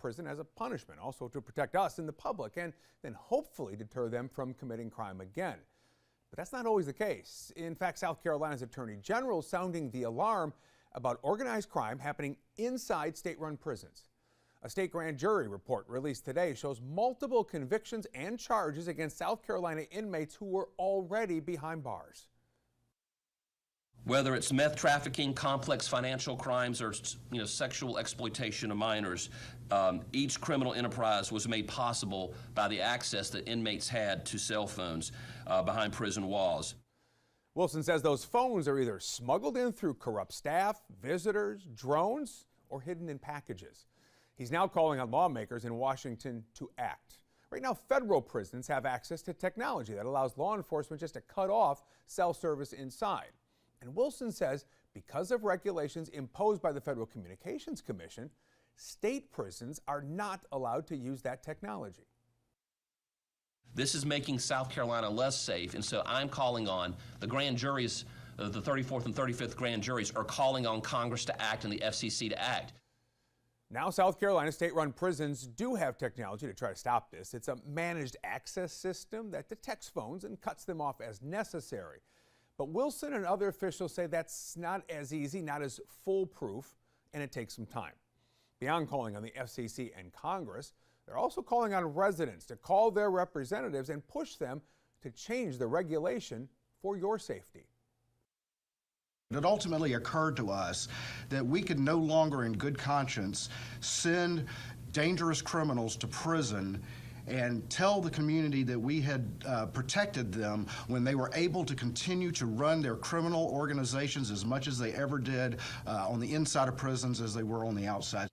prison as a punishment, also to protect us and the public, and then hopefully deter them from committing crime again. But that's not always the case. In fact, South Carolina's Attorney General is sounding the alarm about organized crime happening inside state-run prisons. A state grand jury report released today shows multiple convictions and charges against South Carolina inmates who were already behind bars. Whether it's meth trafficking, complex financial crimes, or sexual exploitation of minors, each criminal enterprise was made possible by the access that inmates had to cell phones behind prison walls. Wilson says those phones are either smuggled in through corrupt staff, visitors, drones, or hidden in packages. He's now calling on lawmakers in Washington to act. Right now, federal prisons have access to technology that allows law enforcement just to cut off cell service inside. And Wilson says because of regulations imposed by the Federal Communications Commission, state prisons are not allowed to use that technology. This is making South Carolina less safe, and so I'm calling on the grand juries, the 34th and 35th grand juries are calling on Congress to act and the FCC to act. Now, South Carolina state-run prisons do have technology to try to stop this. It's a managed access system that detects phones and cuts them off as necessary. But Wilson and other officials say that's not as easy, not as foolproof, and it takes some time. Beyond calling on the FCC and Congress, they're also calling on residents to call their representatives and push them to change the regulation for your safety. It ultimately occurred to us that we could no longer in good conscience send dangerous criminals to prison and tell the community that we had protected them when they were able to continue to run their criminal organizations as much as they ever did on the inside of prisons as they were on the outside.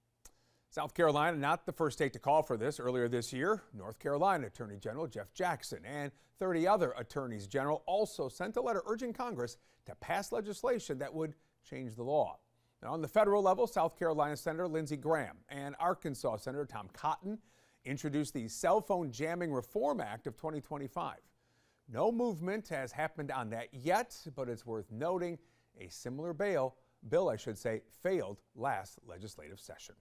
South Carolina, not the first state to call for this. Earlier this year, North Carolina Attorney General Jeff Jackson and 30 other attorneys general also sent a letter urging Congress to pass legislation that would change the law. Now, on the federal level, South Carolina Senator Lindsey Graham and Arkansas Senator Tom Cotton introduced the Cell Phone Jamming Reform Act of 2025. No movement has happened on that yet, but it's worth noting a similar bill, failed last legislative session.